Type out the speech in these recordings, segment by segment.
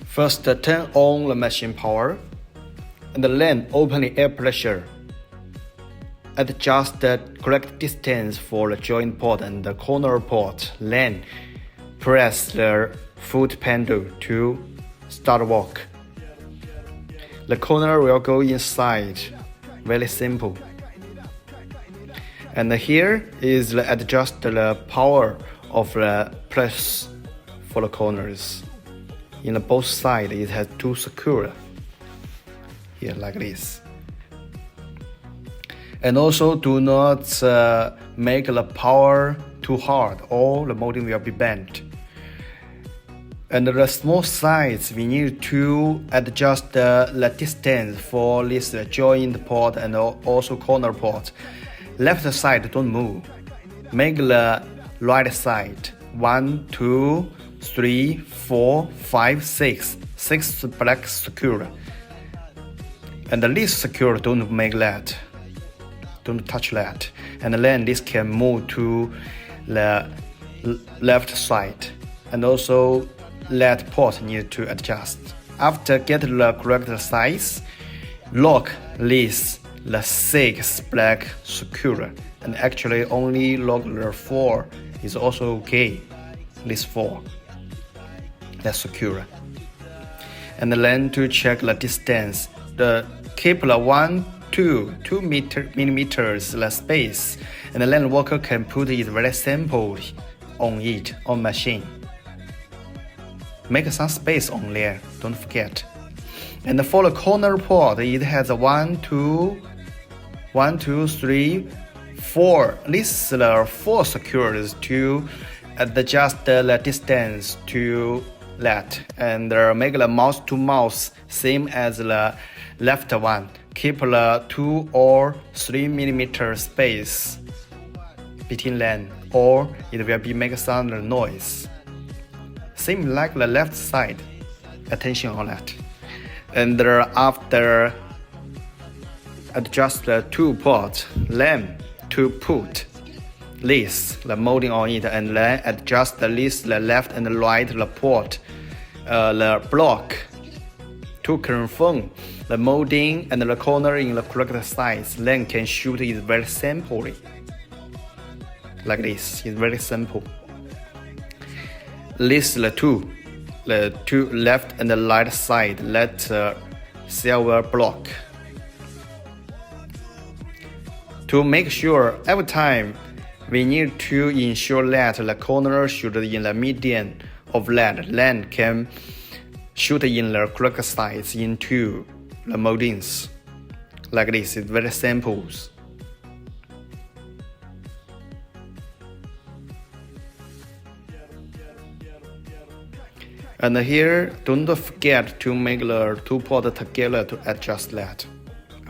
First, turn on the machine power, and then open the air pressure. Adjust the correct distance for the joint port and the corner port. Then, press the foot pedal to start work. The corner will go inside. Very simple. And here is the adjust the power of the press for the corners. In both sides, it has two screws here like this. And also do not make the power too hard, or the molding will be bent. And the small sides, we need to adjust the distance for this joint port and also corner port. Left side don't move. Make the right side 1, 2, 3, 4, 5, 6. 6 black screw. And the least screw don't make that. Don't touch that. And then this can move to the left side. And also that port need to adjust. After get the correct size, lock this the 6 black screw. And actually only lock the 4 is also okay. This 4. That's secure. And then to check the distance, keep the 2 millimeters the space, and then the worker can put it very simple on machine. Make some space on there, don't forget. And for the corner port, it has 1, 2, 3, 4. This is the 4 screws to adjust the distance to that, and make the mouth to mouth same as the left one. Keep the 2 or 3 millimeter space between them, or it will be make some noise. Same like the left side. Attention on that. And after adjust the 2 ports, then to put this the molding on it, and then adjust the left and the right the port, the block to confirm the molding and the corner in the correct size. Then can shoot it very simply like this. It's very simple. List the two left and the right side. Let silver block. To make sure every time, we need to ensure that the corner should in the median of that, then can shoot in the correct size into the moldings. Like this, it's very simple. And here, don't forget to make the 2 ports together to adjust that.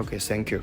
Okay, thank you.